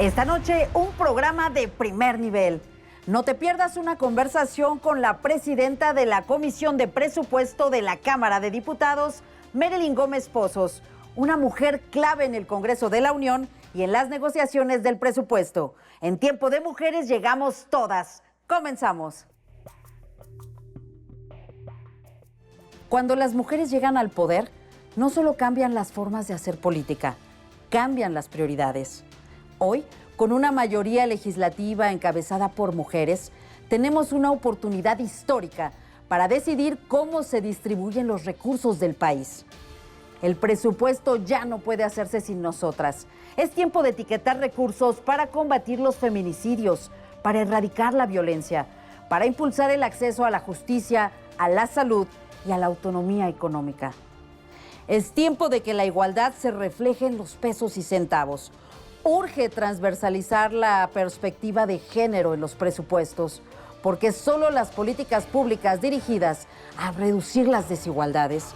Esta noche, un programa de primer nivel. No te pierdas una conversación con la presidenta de la Comisión de Presupuesto de la Cámara de Diputados, Marilyn Gómez Pozos, una mujer clave en el Congreso de la Unión y en las negociaciones del presupuesto. En Tiempo de Mujeres llegamos todas. Comenzamos. Cuando las mujeres llegan al poder, no solo cambian las formas de hacer política, cambian las prioridades. Hoy, con una mayoría legislativa encabezada por mujeres, tenemos una oportunidad histórica para decidir cómo se distribuyen los recursos del país. El presupuesto ya no puede hacerse sin nosotras. Es tiempo de etiquetar recursos para combatir los feminicidios, para erradicar la violencia, para impulsar el acceso a la justicia, a la salud y a la autonomía económica. Es tiempo de que la igualdad se refleje en los pesos y centavos. Urge transversalizar la perspectiva de género en los presupuestos, porque solo las políticas públicas dirigidas a reducir las desigualdades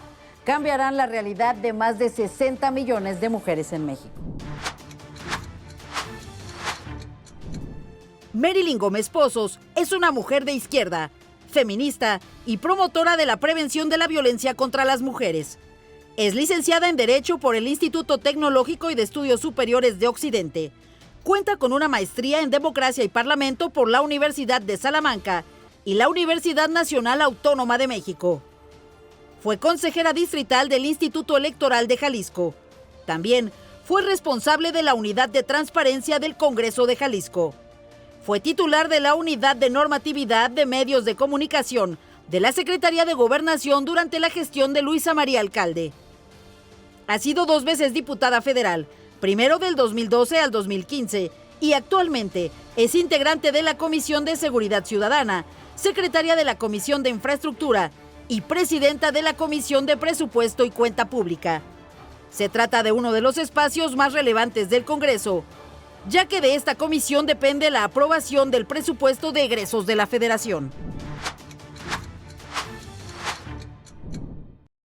cambiarán la realidad de más de 60 millones de mujeres en México. Marilyn Gómez Pozos es una mujer de izquierda, feminista y promotora de la prevención de la violencia contra las mujeres. Es licenciada en Derecho por el Instituto Tecnológico y de Estudios Superiores de Occidente. Cuenta con una maestría en Democracia y Parlamento por la Universidad de Salamanca y la Universidad Nacional Autónoma de México. Fue consejera distrital del Instituto Electoral de Jalisco. También fue responsable de la Unidad de Transparencia del Congreso de Jalisco. Fue titular de la Unidad de Normatividad de Medios de Comunicación de la Secretaría de Gobernación durante la gestión de Luisa María Alcalde. Ha sido 2 veces diputada federal, primero del 2012 al 2015, y actualmente es integrante de la Comisión de Seguridad Ciudadana, secretaria de la Comisión de Infraestructura y presidenta de la Comisión de Presupuesto y Cuenta Pública. Se trata de uno de los espacios más relevantes del Congreso, ya que de esta comisión depende la aprobación del presupuesto de egresos de la Federación.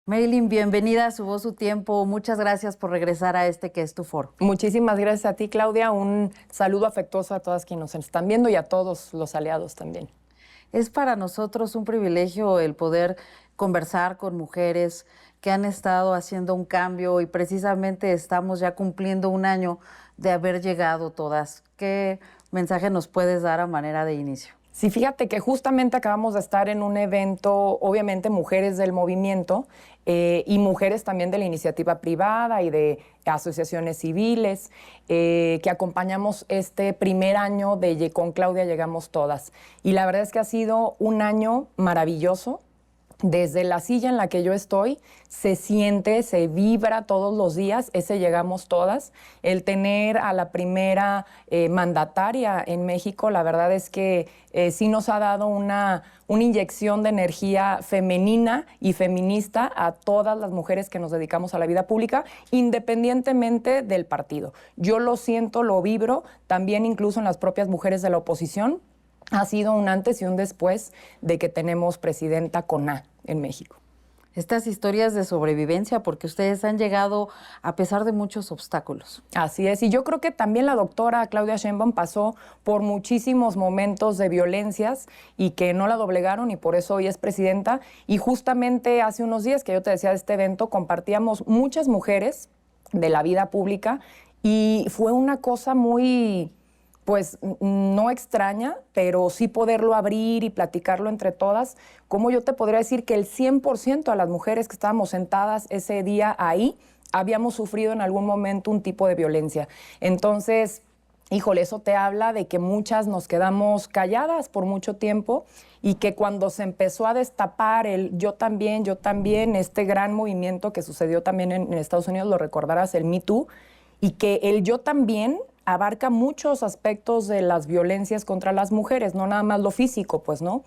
Marilyn, bienvenida a Su Voz, Su Tiempo. Muchas gracias por regresar a este que es tu foro. Muchísimas gracias a ti, Claudia. Un saludo afectuoso a todas quienes nos están viendo y a todos los aliados también. Es para nosotros un privilegio el poder conversar con mujeres que han estado haciendo un cambio y precisamente estamos ya cumpliendo 1 año de haber llegado todas. ¿Qué mensaje nos puedes dar a manera de inicio? Sí, fíjate que justamente acabamos de estar en un evento, obviamente mujeres del movimiento y mujeres también de la iniciativa privada y de asociaciones civiles, que acompañamos este primer año de Con Claudia Llegamos Todas. Y la verdad es que ha sido un año maravilloso. Desde la silla en la que yo estoy, se siente, se vibra todos los días, ese Llegamos Todas. El tener a la primera mandataria en México, la verdad es que sí nos ha dado una inyección de energía femenina y feminista a todas las mujeres que nos dedicamos a la vida pública, independientemente del partido. Yo lo siento, lo vibro, también incluso en las propias mujeres de la oposición. Ha sido un antes y un después de que tenemos presidenta con A en México. Estas historias de sobrevivencia, porque ustedes han llegado a pesar de muchos obstáculos. Así es, y yo creo que también la doctora Claudia Sheinbaum pasó por muchísimos momentos de violencias y que no la doblegaron y por eso hoy es presidenta. Y justamente hace unos días que yo te decía de este evento, compartíamos muchas mujeres de la vida pública y fue una cosa muy, pues no extraña, pero sí poderlo abrir y platicarlo entre todas. Como yo te podría decir que el 100% de las mujeres que estábamos sentadas ese día ahí habíamos sufrido en algún momento un tipo de violencia. Entonces, híjole, eso te habla de que muchas nos quedamos calladas por mucho tiempo y que cuando se empezó a destapar el yo también, este gran movimiento que sucedió también en Estados Unidos, lo recordarás, el Me Too, y que el yo también abarca muchos aspectos de las violencias contra las mujeres, no nada más lo físico, pues, ¿no?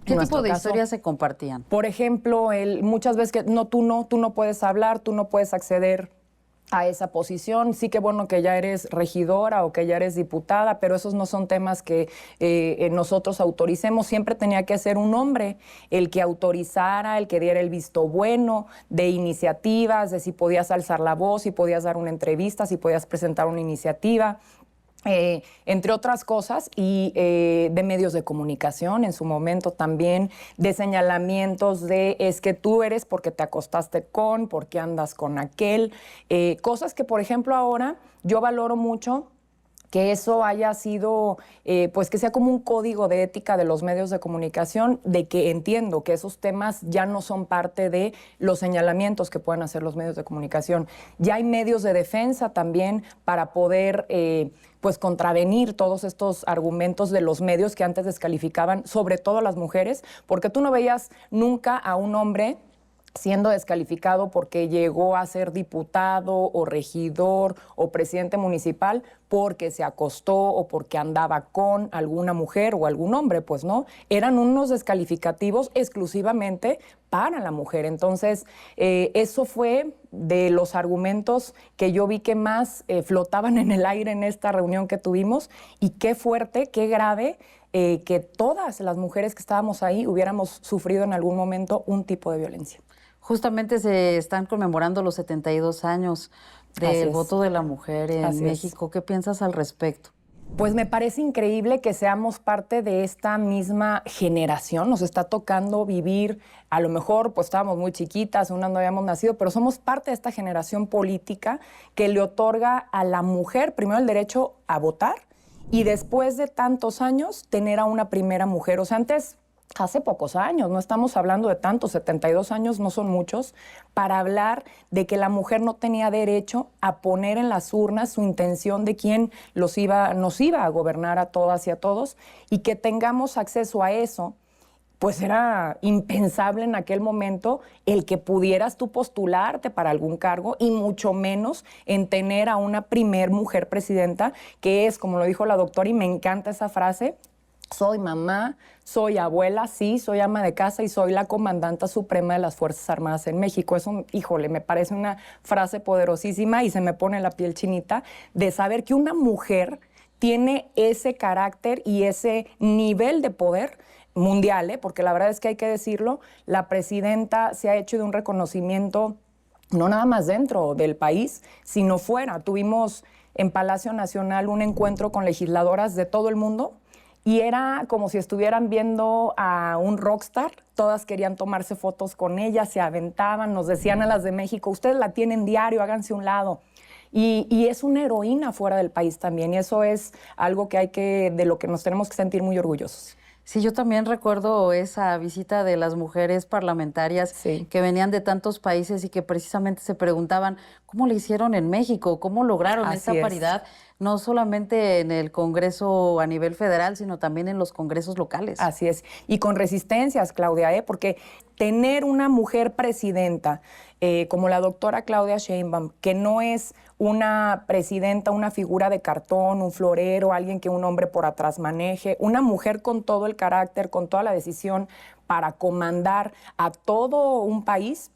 ¿Qué tipo de historias se compartían? Por ejemplo, muchas veces que tú no puedes hablar, tú no puedes acceder a esa posición. Sí que bueno que ya eres regidora o que ya eres diputada, pero esos no son temas que nosotros autoricemos. Siempre tenía que ser un hombre el que autorizara, el que diera el visto bueno de iniciativas, de si podías alzar la voz, si podías dar una entrevista, si podías presentar una iniciativa. entre otras cosas, y de medios de comunicación en su momento también, de señalamientos de es que tú eres porque te acostaste con, porque andas con aquel, cosas que, por ejemplo, ahora yo valoro mucho que eso haya sido, pues que sea como un código de ética de los medios de comunicación, de que entiendo que esos temas ya no son parte de los señalamientos que puedan hacer los medios de comunicación. Ya hay medios de defensa también para poder, pues, contravenir todos estos argumentos de los medios que antes descalificaban, sobre todo a las mujeres, porque tú no veías nunca a un hombre siendo descalificado porque llegó a ser diputado o regidor o presidente municipal porque se acostó o porque andaba con alguna mujer o algún hombre, pues no, eran unos descalificativos exclusivamente para la mujer. Entonces, eso fue de los argumentos que yo vi que más flotaban en el aire en esta reunión que tuvimos, y qué fuerte, qué grave que todas las mujeres que estábamos ahí hubiéramos sufrido en algún momento un tipo de violencia. Justamente se están conmemorando los 72 años del voto de la mujer en México. ¿Qué piensas al respecto? Pues me parece increíble que seamos parte de esta misma generación. Nos está tocando vivir, a lo mejor pues estábamos muy chiquitas, unas no habíamos nacido, pero somos parte de esta generación política que le otorga a la mujer primero el derecho a votar y después de tantos años tener a una primera mujer. O sea, antes, hace pocos años, no estamos hablando de tantos, 72 años no son muchos, para hablar de que la mujer no tenía derecho a poner en las urnas su intención de quién nos iba a gobernar a todas y a todos, y que tengamos acceso a eso. Pues era impensable en aquel momento el que pudieras tú postularte para algún cargo, y mucho menos en tener a una primer mujer presidenta, que es, como lo dijo la doctora, y me encanta esa frase: soy mamá, soy abuela, sí, soy ama de casa y soy la comandanta suprema de las Fuerzas Armadas en México. Eso, híjole, me parece una frase poderosísima y se me pone la piel chinita de saber que una mujer tiene ese carácter y ese nivel de poder mundial, porque la verdad es que hay que decirlo, la presidenta se ha hecho de un reconocimiento no nada más dentro del país, sino fuera. Tuvimos en Palacio Nacional un encuentro con legisladoras de todo el mundo, y era como si estuvieran viendo a un rockstar. Todas querían tomarse fotos con ella, se aventaban, nos decían a las de México: ustedes la tienen diario, háganse un lado. Y es una heroína fuera del país también, y eso es algo de lo que nos tenemos que sentir muy orgullosos. Sí, yo también recuerdo esa visita de las mujeres parlamentarias que venían de tantos países y que precisamente se preguntaban cómo le hicieron en México, cómo lograron esa paridad, no solamente en el Congreso a nivel federal, sino también en los congresos locales. Así es, y con resistencias, Claudia, porque tener una mujer presidenta como la doctora Claudia Sheinbaum, que no es una presidenta, una figura de cartón, un florero, alguien que un hombre por atrás maneje, una mujer con todo el carácter, con toda la decisión para comandar a todo un país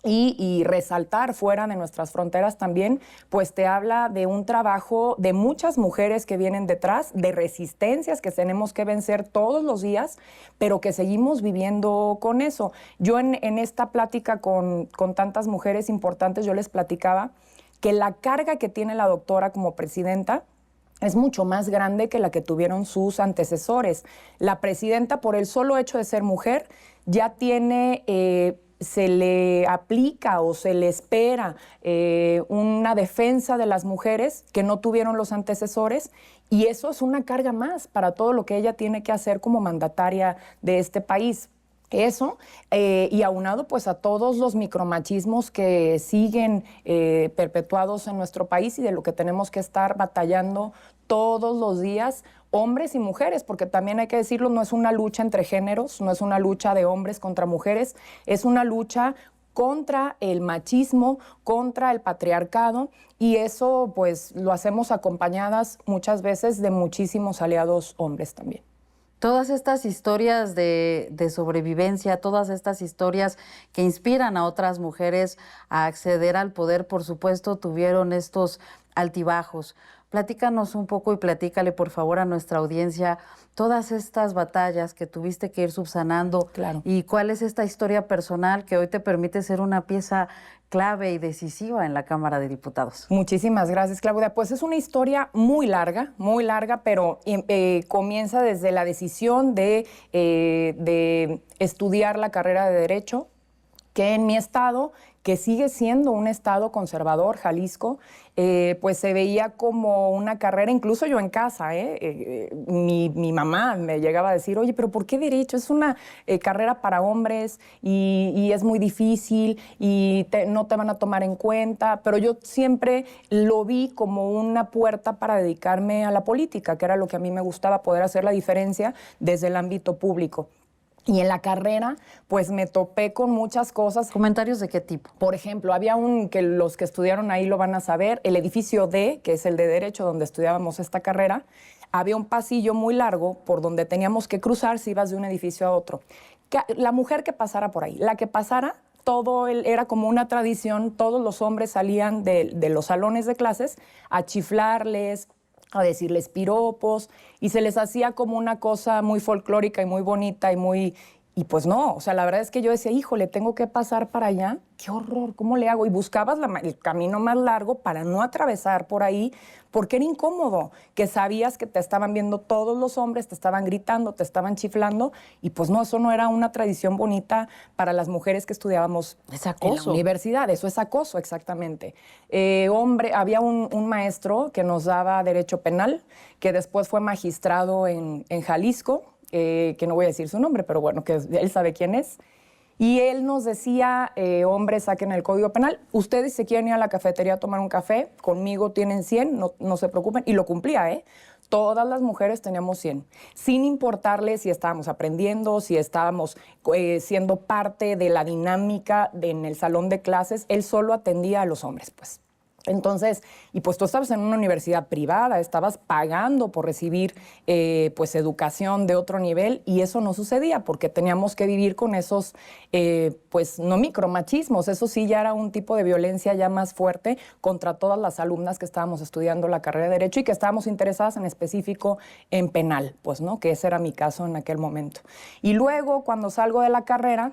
y resaltar fuera de nuestras fronteras también, pues te habla de un trabajo de muchas mujeres que vienen detrás, de resistencias que tenemos que vencer todos los días, pero que seguimos viviendo con eso. Yo en esta plática con tantas mujeres importantes, yo les platicaba que la carga que tiene la doctora como presidenta es mucho más grande que la que tuvieron sus antecesores. La presidenta, por el solo hecho de ser mujer, ya tiene... se le aplica o se le espera una defensa de las mujeres que no tuvieron los antecesores, y eso es una carga más para todo lo que ella tiene que hacer como mandataria de este país. Eso, y aunado pues a todos los micromachismos que siguen perpetuados en nuestro país y de lo que tenemos que estar batallando todos los días, hombres y mujeres, porque también hay que decirlo, no es una lucha entre géneros, no es una lucha de hombres contra mujeres, es una lucha contra el machismo, contra el patriarcado, y eso pues lo hacemos acompañadas muchas veces de muchísimos aliados hombres también. Todas estas historias de sobrevivencia, todas estas historias que inspiran a otras mujeres a acceder al poder, por supuesto, tuvieron estos altibajos. Platícanos un poco y platícale, por favor, a nuestra audiencia todas estas batallas que tuviste que ir subsanando. Claro. Y cuál es esta historia personal que hoy te permite ser una pieza clave y decisiva en la Cámara de Diputados. Muchísimas gracias, Claudia. Pues es una historia muy larga, pero comienza desde la decisión de estudiar la carrera de Derecho, que en mi estado, que sigue siendo un estado conservador, Jalisco, pues se veía como una carrera, incluso yo en casa, mi mamá me llegaba a decir, oye, pero ¿por qué Derecho? Es una carrera para hombres y es muy difícil y no te van a tomar en cuenta, pero yo siempre lo vi como una puerta para dedicarme a la política, que era lo que a mí me gustaba, poder hacer la diferencia desde el ámbito público. Y en la carrera, pues me topé con muchas cosas. ¿Comentarios de qué tipo? Por ejemplo, había que los que estudiaron ahí lo van a saber, el edificio D, que es el de Derecho, donde estudiábamos esta carrera, había un pasillo muy largo por donde teníamos que cruzar si ibas de un edificio a otro. La mujer que pasara por ahí, la que pasara, era como una tradición, todos los hombres salían de los salones de clases a chiflarles, a decirles piropos, y se les hacía como una cosa muy folclórica y muy bonita y pues no, o sea, la verdad es que yo decía, híjole, tengo que pasar para allá, qué horror, ¿cómo le hago? Y buscabas el camino más largo para no atravesar por ahí, porque era incómodo, que sabías que te estaban viendo todos los hombres, te estaban gritando, te estaban chiflando, y pues no, eso no era una tradición bonita para las mujeres que estudiábamos en la universidad, eso es acoso, exactamente. Había un maestro que nos daba Derecho Penal, que después fue magistrado en Jalisco, que no voy a decir su nombre, pero bueno, que él sabe quién es. Y él nos decía, hombres, saquen el Código Penal. Ustedes se quieren ir a la cafetería a tomar un café, conmigo tienen 100, no se preocupen. Y lo cumplía, ¿eh? Todas las mujeres teníamos 100, sin importarle si estábamos aprendiendo, si estábamos siendo parte de la dinámica en el salón de clases. Él solo atendía a los hombres, pues. Entonces, y pues tú estabas en una universidad privada, estabas pagando por recibir pues educación de otro nivel, y eso no sucedía porque teníamos que vivir con esos, pues no micromachismos, eso sí ya era un tipo de violencia ya más fuerte contra todas las alumnas que estábamos estudiando la carrera de Derecho y que estábamos interesadas en específico en penal, pues no, que ese era mi caso en aquel momento. Y luego, cuando salgo de la carrera,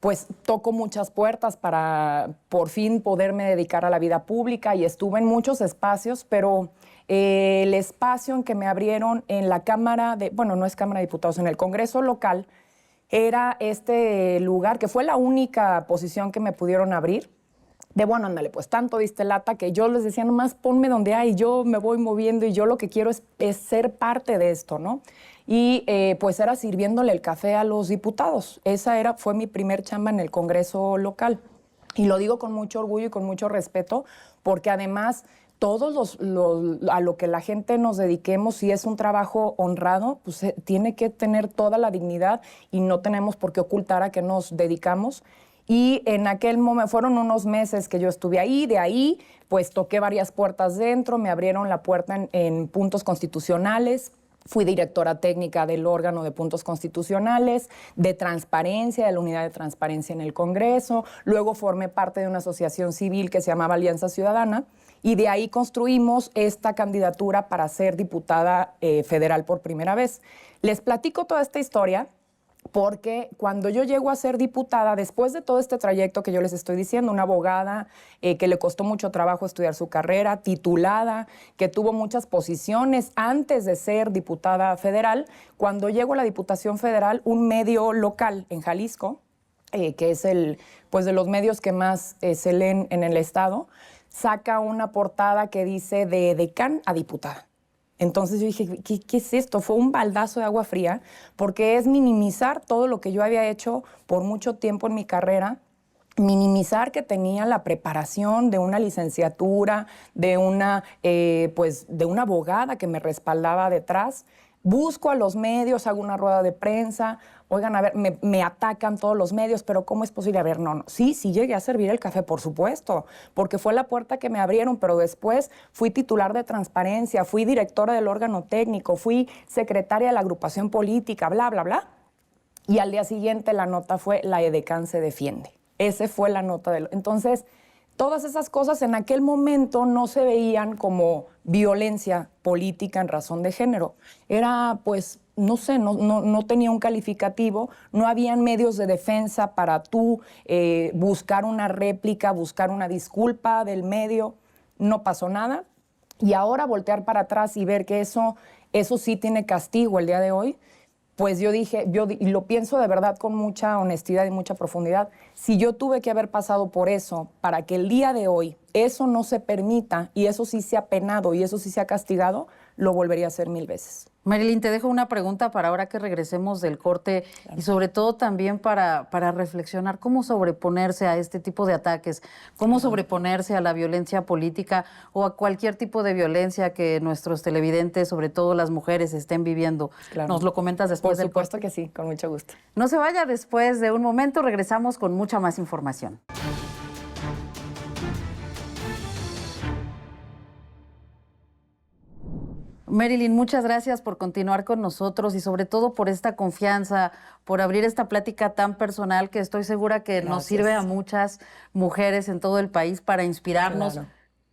pues toco muchas puertas para por fin poderme dedicar a la vida pública y estuve en muchos espacios, pero el espacio en que me abrieron en la Cámara no es Cámara de Diputados, en el Congreso local, era este lugar que fue la única posición que me pudieron abrir. Ándale, pues tanto diste lata que yo les decía, nomás ponme donde hay, yo me voy moviendo y yo lo que quiero es ser parte de esto, ¿no? Y pues era sirviéndole el café a los diputados. Fue mi primer chamba en el Congreso local. Y lo digo con mucho orgullo y con mucho respeto, porque además todos a lo que la gente nos dediquemos, si es un trabajo honrado, pues tiene que tener toda la dignidad y no tenemos por qué ocultar a qué nos dedicamos. Y en aquel momento, fueron unos meses que yo estuve ahí, de ahí pues toqué varias puertas dentro, me abrieron la puerta en puntos constitucionales, fui directora técnica del órgano de puntos constitucionales, de transparencia, de la unidad de transparencia en el Congreso, luego formé parte de una asociación civil que se llamaba Alianza Ciudadana, y de ahí construimos esta candidatura para ser diputada federal por primera vez. Les platico toda esta historia porque cuando yo llego a ser diputada, después de todo este trayecto que yo les estoy diciendo, una abogada que le costó mucho trabajo estudiar su carrera, titulada, que tuvo muchas posiciones antes de ser diputada federal, cuando llego a la Diputación Federal, un medio local en Jalisco, que es pues de los medios que más se leen en el estado, saca una portada que dice de decán a diputada. Entonces yo dije, ¿qué es esto? Fue un baldazo de agua fría, porque es minimizar todo lo que yo había hecho por mucho tiempo en mi carrera, minimizar que tenía la preparación de una licenciatura, de una abogada que me respaldaba detrás. Busco a los medios, hago una rueda de prensa, oigan, a ver, me atacan todos los medios, pero ¿cómo es posible? A ver, no, sí llegué a servir el café, por supuesto, porque fue la puerta que me abrieron, pero después fui titular de transparencia, fui directora del órgano técnico, fui secretaria de la agrupación política, bla, bla, bla. Y al día siguiente la nota fue la edecán se defiende. Esa fue la nota. Entonces, todas esas cosas en aquel momento no se veían como violencia política en razón de género. Era, pues, no sé, no tenía un calificativo, no habían medios de defensa para tú buscar una réplica, buscar una disculpa del medio, no pasó nada. Y ahora voltear para atrás y ver que eso sí tiene castigo el día de hoy, pues yo dije, y lo pienso de verdad con mucha honestidad y mucha profundidad, si yo tuve que haber pasado por eso para que el día de hoy eso no se permita y eso sí sea penado y eso sí sea castigado, lo volvería a hacer 1000 veces. Marilyn, te dejo una pregunta para ahora que regresemos del corte y sobre todo también para reflexionar cómo sobreponerse a este tipo de ataques, cómo sobreponerse a la violencia política o a cualquier tipo de violencia que nuestros televidentes, sobre todo las mujeres, estén viviendo. Claro. ¿Nos lo comentas después del corte? Por supuesto que sí, con mucho gusto. No se vaya, después de un momento regresamos con mucha más información. Marilyn, muchas gracias por continuar con nosotros y sobre todo por esta confianza, por abrir esta plática tan personal que estoy segura que nos sirve a muchas mujeres en todo el país para inspirarnos. Claro.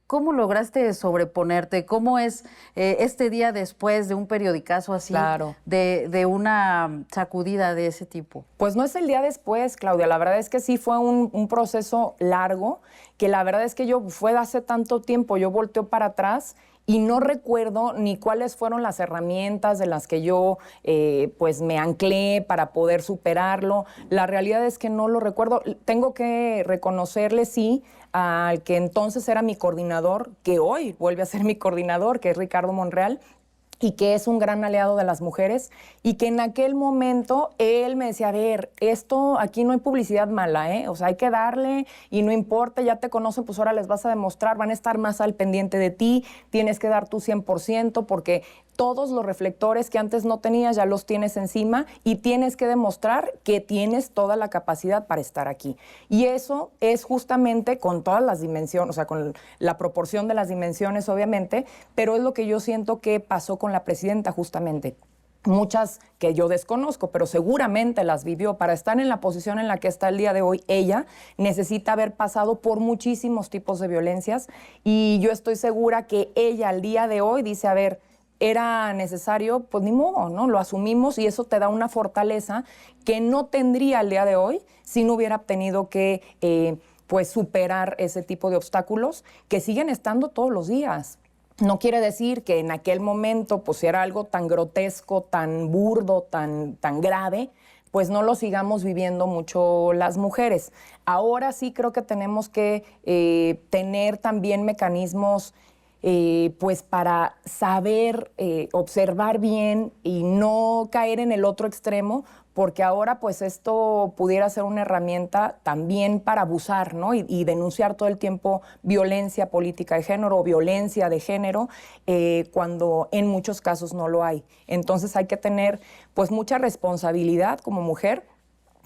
¿Cómo lograste sobreponerte? ¿Cómo es este día después de un periodicazo así, Claro. de una sacudida de ese tipo? Pues no es el día después, Claudia. La verdad es que sí fue un proceso largo, que la verdad es que fue de hace tanto tiempo, yo volteo para atrás y no recuerdo ni cuáles fueron las herramientas de las que yo pues me anclé para poder superarlo. La realidad es que no lo recuerdo. Tengo que reconocerle, sí, al que entonces era mi coordinador, que hoy vuelve a ser mi coordinador, que es Ricardo Monreal, y que es un gran aliado de las mujeres, y que en aquel momento él me decía, a ver, esto, aquí no hay publicidad mala, ¿eh? O sea, hay que darle y no importa, ya te conocen, pues ahora les vas a demostrar, van a estar más al pendiente de ti, tienes que dar tu 100% porque todos los reflectores que antes no tenías ya los tienes encima y tienes que demostrar que tienes toda la capacidad para estar aquí. Y eso es justamente con todas las dimensiones, o sea, con la proporción de las dimensiones, obviamente, pero es lo que yo siento que pasó con la presidenta justamente. Muchas que yo desconozco, pero seguramente las vivió. Para estar en la posición en la que está el día de hoy, ella necesita haber pasado por muchísimos tipos de violencias y yo estoy segura que ella al día de hoy dice, a ver, era necesario, pues ni modo, ¿no? Lo asumimos y eso te da una fortaleza que no tendría el día de hoy si no hubiera tenido que pues superar ese tipo de obstáculos que siguen estando todos los días. No quiere decir que en aquel momento pues era algo tan grotesco, tan burdo, tan grave, pues no lo sigamos viviendo mucho las mujeres. Ahora sí creo que tenemos que tener también mecanismos pues para saber observar bien y no caer en el otro extremo, porque ahora pues esto pudiera ser una herramienta también para abusar, ¿no? Y denunciar todo el tiempo violencia política de género o violencia de género cuando en muchos casos no lo hay. Entonces hay que tener pues mucha responsabilidad como mujer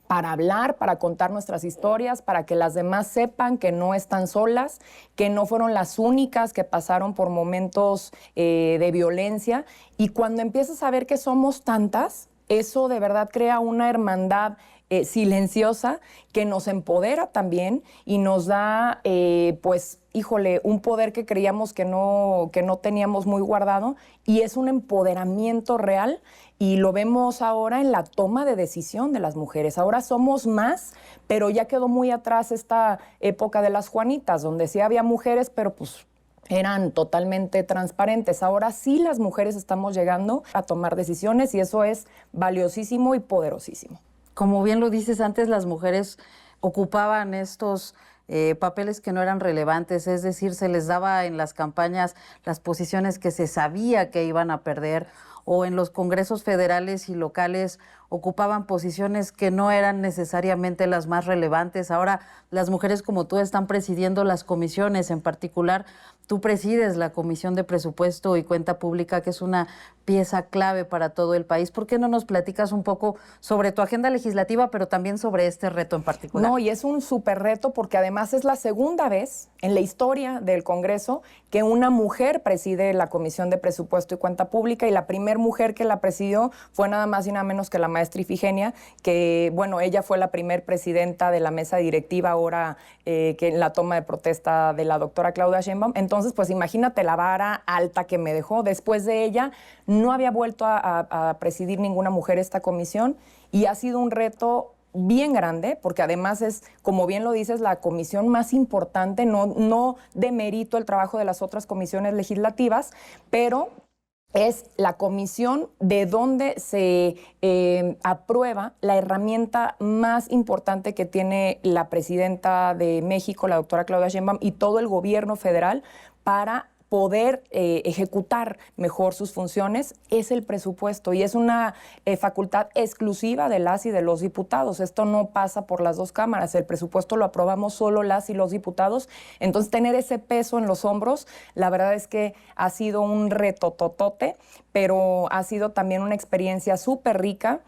para hablar, para contar nuestras historias, para que las demás sepan que no están solas, que no fueron las únicas que pasaron por momentos de violencia. Y cuando empiezas a ver que somos tantas, eso de verdad crea una hermandad silenciosa que nos empodera también y nos da, pues, híjole, un poder que creíamos que no teníamos muy guardado y es un empoderamiento real y lo vemos ahora en la toma de decisión de las mujeres. Ahora somos más, pero ya quedó muy atrás esta época de las Juanitas, donde sí había mujeres, pero pues eran totalmente transparentes. Ahora sí las mujeres estamos llegando a tomar decisiones y eso es valiosísimo y poderosísimo. Como bien lo dices, antes las mujeres ocupaban estos papeles que no eran relevantes, es decir, se les daba en las campañas las posiciones que se sabía que iban a perder o en los congresos federales y locales ocupaban posiciones que no eran necesariamente las más relevantes. Ahora las mujeres como tú están presidiendo las comisiones, en particular tú presides la Comisión de Presupuesto y Cuenta Pública, que es una pieza clave para todo el país. ¿Por qué no nos platicas un poco sobre tu agenda legislativa, pero también sobre este reto en particular? No, y es un súper reto porque además es la segunda vez en la historia del Congreso que una mujer preside la Comisión de Presupuesto y Cuenta Pública y la primera mujer que la presidió fue nada más y nada menos que la maestra maestra Ifigenia, que, bueno, ella fue la primer presidenta de la mesa directiva ahora que en la toma de protesta de la doctora Claudia Sheinbaum. Entonces, pues imagínate la vara alta que me dejó. Después de ella, no había vuelto a presidir ninguna mujer esta comisión y ha sido un reto bien grande, porque además es, como bien lo dices, la comisión más importante, no demerito el trabajo de las otras comisiones legislativas, pero es la comisión de donde se aprueba la herramienta más importante que tiene la presidenta de México, la doctora Claudia Sheinbaum, y todo el gobierno federal para poder ejecutar mejor sus funciones, es el presupuesto, y es una facultad exclusiva de las y de los diputados. Esto no pasa por las dos cámaras, el presupuesto lo aprobamos solo las y los diputados. Entonces, tener ese peso en los hombros, la verdad es que ha sido un reto totote, pero ha sido también una experiencia súper rica.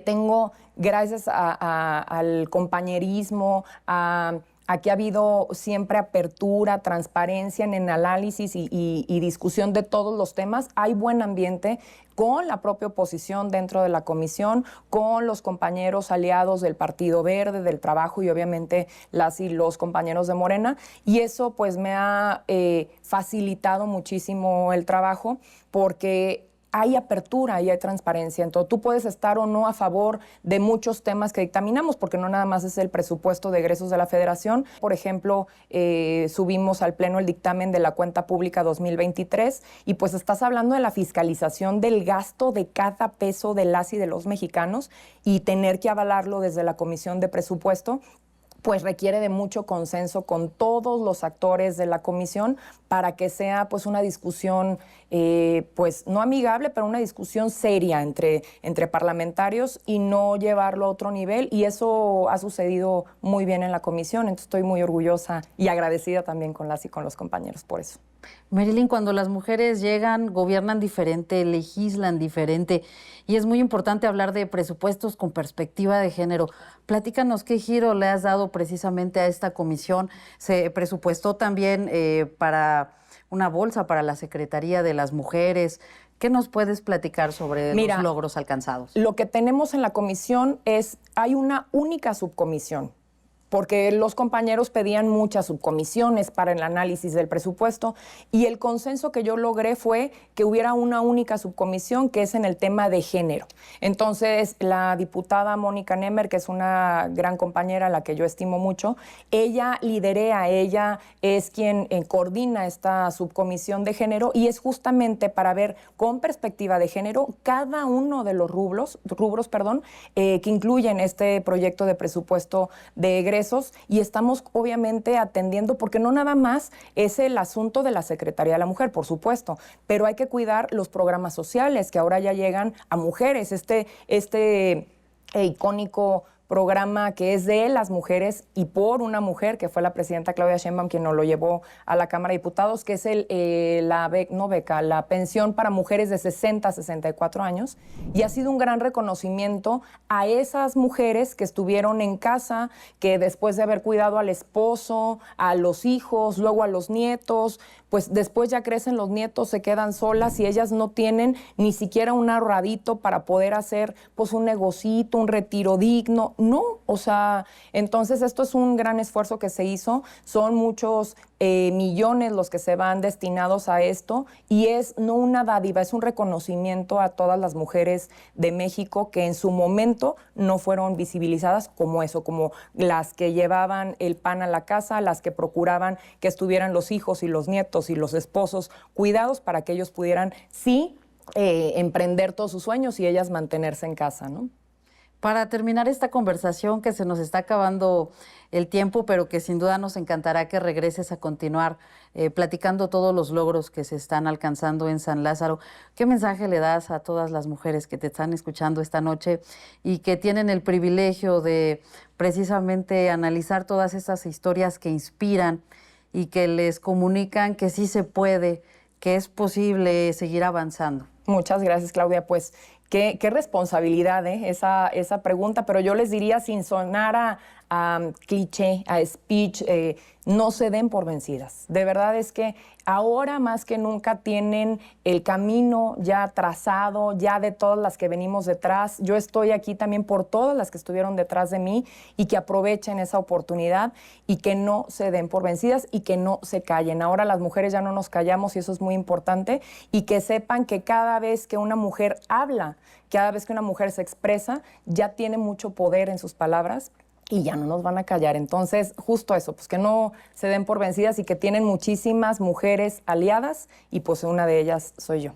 Tengo, gracias al compañerismo, aquí ha habido siempre apertura, transparencia en el análisis y discusión de todos los temas. Hay buen ambiente con la propia oposición dentro de la comisión, con los compañeros aliados del Partido Verde, del Trabajo y obviamente las y los compañeros de Morena. Y eso pues me ha facilitado muchísimo el trabajo porque hay apertura y hay transparencia. Entonces, tú puedes estar o no a favor de muchos temas que dictaminamos, porque no nada más es el presupuesto de egresos de la Federación. Por ejemplo, subimos al Pleno el dictamen de la Cuenta Pública 2023 y pues estás hablando de la fiscalización del gasto de cada peso de las y de los mexicanos y tener que avalarlo desde la Comisión de Presupuesto, pues requiere de mucho consenso con todos los actores de la comisión para que sea pues una discusión pues no amigable, pero una discusión seria entre parlamentarios y no llevarlo a otro nivel, y eso ha sucedido muy bien en la comisión. Entonces estoy muy orgullosa y agradecida también con las y con los compañeros por eso. Marilyn, cuando las mujeres llegan, gobiernan diferente, legislan diferente, y es muy importante hablar de presupuestos con perspectiva de género. Platícanos qué giro le has dado precisamente a esta comisión. Se presupuestó también para una bolsa para la Secretaría de las Mujeres. ¿Qué nos puedes platicar sobre los logros alcanzados? Lo que tenemos en la comisión hay una única subcomisión, porque los compañeros pedían muchas subcomisiones para el análisis del presupuesto, y el consenso que yo logré fue que hubiera una única subcomisión, que es en el tema de género. Entonces, la diputada Mónica Nemer, que es una gran compañera a la que yo estimo mucho, ella ella es quien coordina esta subcomisión de género, y es justamente para ver con perspectiva de género cada uno de los rubros, que incluyen este proyecto de presupuesto de egresos. Y estamos obviamente atendiendo, porque no nada más es el asunto de la Secretaría de la Mujer, por supuesto, pero hay que cuidar los programas sociales que ahora ya llegan a mujeres. Este icónico programa que es de las mujeres y por una mujer, que fue la presidenta Claudia Sheinbaum quien nos lo llevó a la Cámara de Diputados, que es la pensión para mujeres de 60 a 64 años, y ha sido un gran reconocimiento a esas mujeres que estuvieron en casa, que después de haber cuidado al esposo, a los hijos, luego a los nietos, pues después ya crecen los nietos, se quedan solas y ellas no tienen ni siquiera un ahorradito para poder hacer pues un negocito, un retiro digno. No, o sea, entonces esto es un gran esfuerzo que se hizo, son muchos millones los que se van destinados a esto, y es no una dádiva, es un reconocimiento a todas las mujeres de México que en su momento no fueron visibilizadas como eso, como las que llevaban el pan a la casa, las que procuraban que estuvieran los hijos y los nietos y los esposos cuidados para que ellos pudieran emprender todos sus sueños y ellas mantenerse en casa, ¿no? Para terminar esta conversación, que se nos está acabando el tiempo, pero que sin duda nos encantará que regreses a continuar platicando todos los logros que se están alcanzando en San Lázaro, ¿qué mensaje le das a todas las mujeres que te están escuchando esta noche y que tienen el privilegio de precisamente analizar todas estas historias que inspiran y que les comunican que sí se puede, que es posible seguir avanzando? Muchas gracias, Claudia. Pues qué responsabilidad esa pregunta, pero yo les diría, sin sonar a cliché, a speech, no se den por vencidas. De verdad es que ahora más que nunca tienen el camino ya trazado, ya de todas las que venimos detrás. Yo estoy aquí también por todas las que estuvieron detrás de mí y que aprovechen esa oportunidad y que no se den por vencidas y que no se callen. Ahora las mujeres ya no nos callamos y eso es muy importante, y que sepan que cada vez que una mujer habla, cada vez que una mujer se expresa, ya tiene mucho poder en sus palabras y ya no nos van a callar. Entonces, justo eso, pues que no se den por vencidas y que tienen muchísimas mujeres aliadas y pues una de ellas soy yo.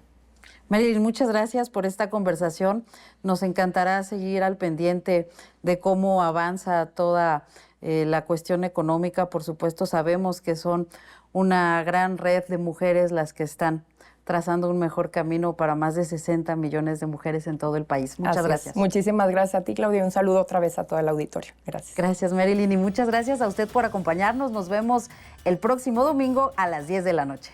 Marilyn, muchas gracias por esta conversación. Nos encantará seguir al pendiente de cómo avanza toda la cuestión económica. Por supuesto, sabemos que son una gran red de mujeres las que están trazando un mejor camino para más de 60 millones de mujeres en todo el país. Muchas gracias. Muchísimas gracias a ti, Claudia, y un saludo otra vez a todo el auditorio. Gracias. Gracias, Marilyn, y muchas gracias a usted por acompañarnos. Nos vemos el próximo domingo a las 10 de la noche.